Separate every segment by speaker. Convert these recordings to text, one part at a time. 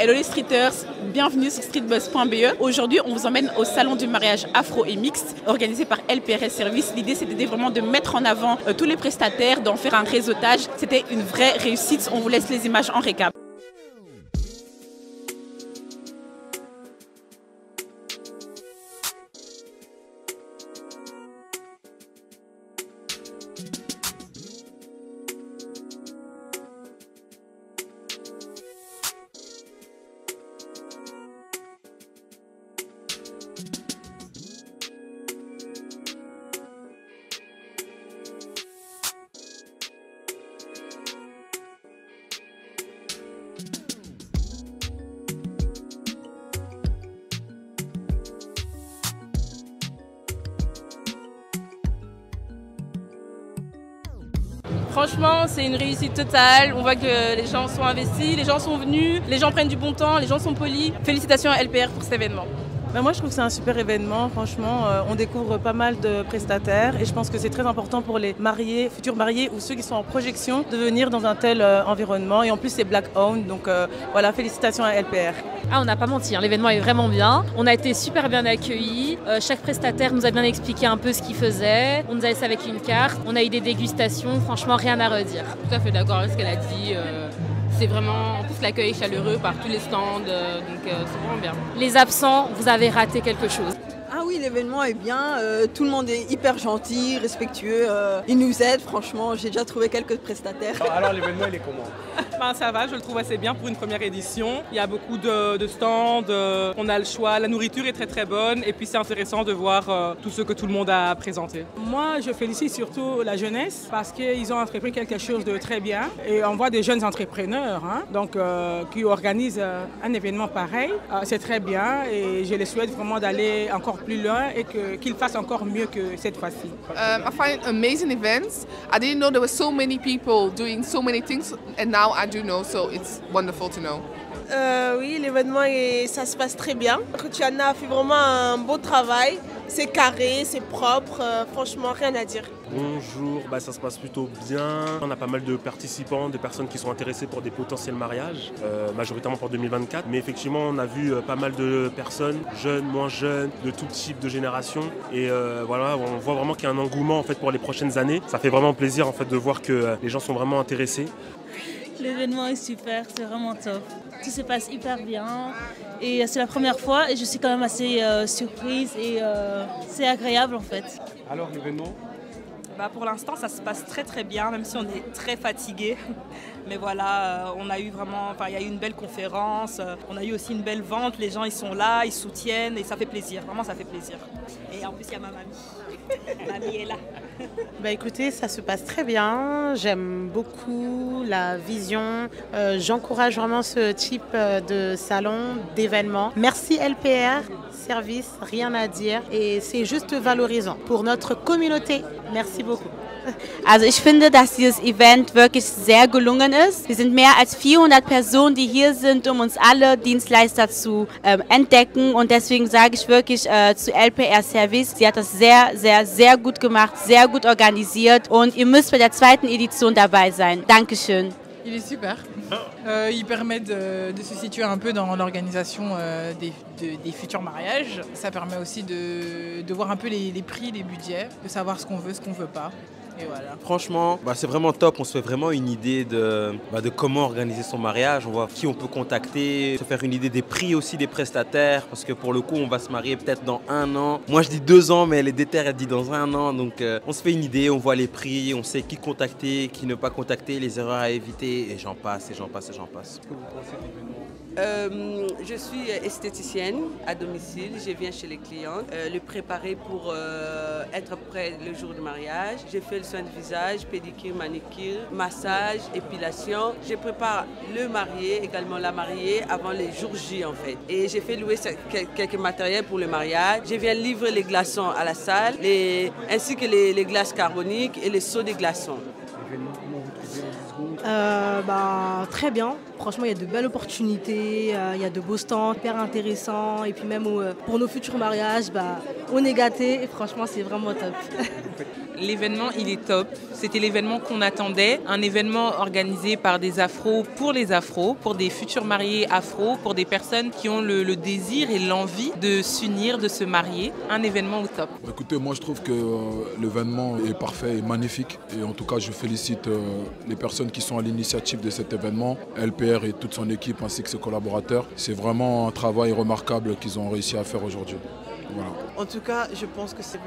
Speaker 1: Hello les streeters, bienvenue sur streetbuzz.be. Aujourd'hui, on vous emmène au salon du mariage afro et mixte organisé par LPRS Service. L'idée, c'était vraiment de mettre en avant tous les prestataires, d'en faire un réseautage. C'était une vraie réussite. On vous laisse les images en récap.
Speaker 2: Franchement, c'est une réussite totale. On voit que les gens sont investis, les gens sont venus, les gens prennent du bon temps, les gens sont polis. Félicitations à LPR pour cet événement.
Speaker 3: Moi, je trouve que c'est un super événement. Franchement, on découvre pas mal de prestataires et je pense que c'est très important pour les mariés, futurs mariés ou ceux qui sont en projection de venir dans un tel environnement. Et en plus, c'est Black Owned. Donc voilà, félicitations à LPR.
Speaker 4: On n'a pas menti, l'événement est vraiment bien. On a été super bien accueillis. Chaque prestataire nous a bien expliqué un peu ce qu'il faisait. On nous a laissé avec une carte. On a eu des dégustations. Franchement, rien à redire.
Speaker 2: Tout à fait d'accord avec ce qu'elle a dit. C'est vraiment, en plus l'accueil est chaleureux par tous les stands, donc c'est vraiment bien.
Speaker 4: Les absents, vous avez raté quelque chose.
Speaker 5: Ah oui, l'événement est bien, tout le monde est hyper gentil, respectueux, ils nous aident, franchement, j'ai déjà trouvé quelques prestataires.
Speaker 6: Alors l'événement il est comment?
Speaker 7: Ça va, je le trouve assez bien pour une première édition. Il y a beaucoup de stands, on a le choix, la nourriture est très très bonne et puis c'est intéressant de voir tout ce que tout le monde a présenté.
Speaker 8: Moi, je félicite surtout la jeunesse parce qu'ils ont entrepris quelque chose de très bien et on voit des jeunes entrepreneurs qui organisent un événement pareil. C'est très bien et je les souhaite vraiment d'aller encore plus loin et qu'ils fassent encore mieux que cette fois-ci.
Speaker 9: I find it amazing events. I didn't know there were so many people doing so many things and now I do know, so it's wonderful to know.
Speaker 10: Oui, l'événement ça se passe très bien. Kutiana a fait vraiment un beau travail. C'est carré, c'est propre, franchement rien à dire.
Speaker 6: Bonjour, ça se passe plutôt bien. On a pas mal de participants, de personnes qui sont intéressées pour des potentiels mariages, majoritairement pour 2024. Mais effectivement, on a vu pas mal de personnes, jeunes, moins jeunes, de tout type de génération. Et voilà, on voit vraiment qu'il y a un engouement en fait, pour les prochaines années. Ça fait vraiment plaisir en fait, de voir que les gens sont vraiment intéressés.
Speaker 11: L'événement est super, c'est vraiment top. Tout se passe hyper bien et c'est la première fois et je suis quand même assez surprise et c'est agréable en fait.
Speaker 6: Alors l'événement ?
Speaker 12: Pour l'instant, ça se passe très très bien, même si on est très fatigué. Mais voilà, on a eu vraiment, il y a eu une belle conférence, on a eu aussi une belle vente, les gens ils sont là, ils soutiennent et ça fait plaisir, vraiment ça fait plaisir. Et en plus il y a ma mamie, mamie est là.
Speaker 13: Écoutez, ça se passe très bien, j'aime beaucoup la vision, j'encourage vraiment ce type de salon, d'événement. Merci LPR, service, rien à dire et c'est juste valorisant pour notre communauté. Merci beaucoup.
Speaker 14: Also ich finde, dass dieses Event wirklich sehr gelungen ist. Wir sind mehr als 400 Personen, die hier sind, um uns alle Dienstleister zu entdecken. Und deswegen sage ich wirklich zu LPR Service, sie hat das sehr, sehr, sehr gut gemacht, sehr gut organisiert. Und ihr müsst bei der zweiten Edition dabei sein. Dankeschön.
Speaker 15: Il est super. Il permet de se situer un peu dans l'organisation des futurs mariages. Ça permet aussi de voir un peu les prix, les budgets, de savoir ce qu'on veut, ce qu'on veut pas. Et voilà.
Speaker 16: Franchement, c'est vraiment top. On se fait vraiment une idée de comment organiser son mariage. On voit qui on peut contacter, se faire une idée des prix aussi des prestataires. Parce que pour le coup, on va se marier peut-être dans 1 an. Moi, je dis 2 ans, mais les déterres, elles disent dans 1 an. Donc, on se fait une idée, on voit les prix, on sait qui contacter, qui ne pas contacter, les erreurs à éviter. Et j'en passe, et j'en passe, et j'en passe.
Speaker 6: Qu'est-ce que vous pensez de l'événement ?
Speaker 5: Je suis esthéticienne à domicile, je viens chez les clientes, le préparer pour être prêt le jour du mariage. J'ai fait le soin de visage, pédicure, manicure, massage, épilation. Je prépare le marié, également la mariée, avant les jours J en fait. Et j'ai fait louer quelques matériels pour le mariage. Je viens livrer les glaçons à la salle, ainsi que les glaces carboniques et les seaux des glaçons.
Speaker 17: Très bien. Franchement, il y a de belles opportunités, il y a de beaux stands hyper intéressants. Et puis même pour nos futurs mariages, on est gâtés et franchement, c'est vraiment top.
Speaker 18: L'événement, il est top. C'était l'événement qu'on attendait. Un événement organisé par des afros, pour les afros, pour des futurs mariés afros, pour des personnes qui ont le désir et l'envie de s'unir, de se marier. Un événement au top.
Speaker 19: Écoutez, moi je trouve que l'événement est parfait et magnifique. Et en tout cas, je félicite les personnes qui sont à l'initiative de cet événement, LPR et toute son équipe ainsi que ses collaborateurs. C'est vraiment un travail remarquable qu'ils ont réussi à faire aujourd'hui. Voilà.
Speaker 20: En tout cas, je pense que ce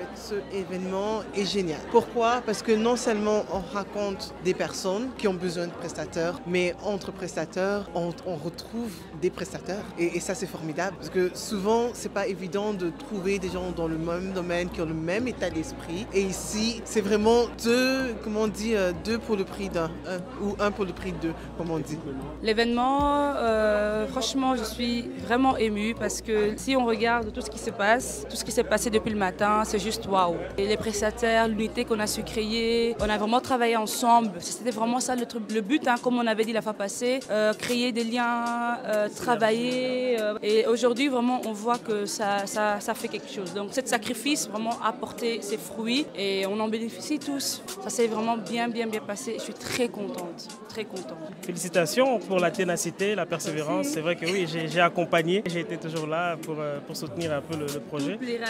Speaker 20: événement est génial. Pourquoi? Parce que non seulement on raconte des personnes qui ont besoin de prestataires, mais entre prestataires, on retrouve des prestataires. Et ça, c'est formidable. Parce que souvent, c'est pas évident de trouver des gens dans le même domaine, qui ont le même état d'esprit. Et ici, c'est vraiment deux pour le prix d'un, ou un pour le prix de deux, comme on dit.
Speaker 2: L'événement, franchement, je suis vraiment émue parce que si on regarde tout ce qui se passe, tout ce qui s'est passé depuis le matin, c'est juste waouh. Et les prestataires, l'unité qu'on a su créer, on a vraiment travaillé ensemble. C'était vraiment ça le but, comme on avait dit la fois passée, créer des liens, travailler. Et aujourd'hui, vraiment, on voit que ça fait quelque chose. Donc, ce sacrifice vraiment a porté ses fruits et on en bénéficie tous. Ça s'est vraiment bien passé. Je suis très contente, très contente.
Speaker 21: Félicitations pour la ténacité, la persévérance. C'est vrai que oui, j'ai accompagné, j'ai été toujours là pour soutenir un peu le projet.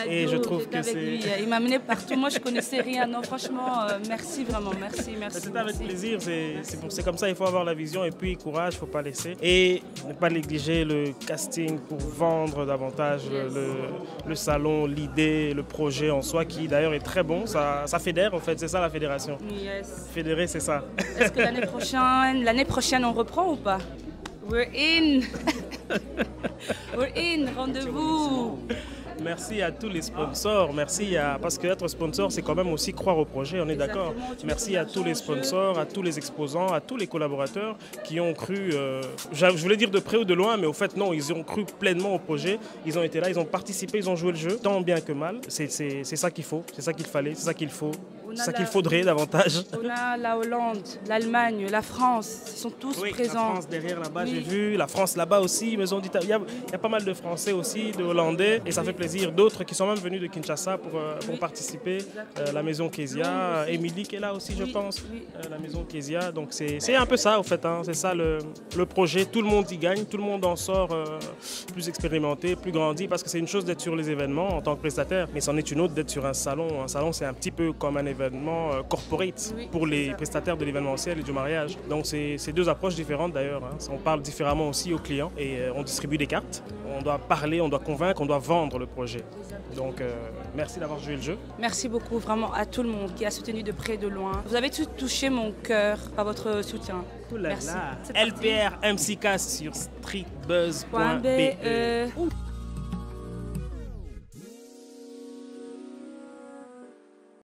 Speaker 21: Et je trouve que c'est...
Speaker 2: Il m'a mené partout, moi je connaissais rien. Non, franchement, merci vraiment, merci.
Speaker 21: C'est avec plaisir, c'est comme ça, il faut avoir la vision et puis courage, il ne faut pas laisser. Et ne pas négliger le casting pour vendre davantage le salon, l'idée, le projet en soi qui d'ailleurs est très bon. Ça fédère en fait, c'est ça la fédération.
Speaker 2: Yes.
Speaker 21: Fédérer, c'est ça.
Speaker 2: Est-ce que l'année prochaine on reprend ou pas? We're in. We're in, rendez-vous.
Speaker 21: Merci à tous les sponsors, parce qu'être sponsor, c'est quand même aussi croire au projet, on est d'accord. Merci à tous les sponsors, à tous les exposants, à tous les collaborateurs qui ont cru, je voulais dire de près ou de loin, mais au fait non, ils ont cru pleinement au projet, ils ont été là, ils ont participé, ils ont joué le jeu, tant bien que mal. C'est ça qu'il faut, c'est ça qu'il fallait, c'est ça qu'il faut. C'est ça qu'il faudrait davantage.
Speaker 2: On a la Hollande, l'Allemagne, la France, ils sont tous présents.
Speaker 21: La France derrière là-bas, j'ai vu, la France là-bas aussi, Maison d'Italie. Il y a pas mal de Français aussi, de Hollandais, et ça fait plaisir. D'autres qui sont même venus de Kinshasa pour participer. La Maison Kezia, Émilie qui est là aussi, je pense. La Maison Kezia, donc c'est un peu ça au fait, c'est ça le projet. Tout le monde y gagne, tout le monde en sort plus expérimenté, plus grandi, parce que c'est une chose d'être sur les événements en tant que prestataire, mais c'en est une autre d'être sur un salon. Un salon, c'est un petit peu comme un événement corporate pour les prestataires de l'événementiel et du mariage. Donc c'est deux approches différentes d'ailleurs. On parle différemment aussi aux clients et on distribue des cartes. On doit parler, on doit convaincre, on doit vendre le projet. Donc merci d'avoir joué le jeu.
Speaker 2: Merci beaucoup vraiment à tout le monde qui a soutenu de près de loin. Vous avez tout touché mon cœur par votre soutien. Merci.
Speaker 21: LPR MCK sur streetbuzz.be.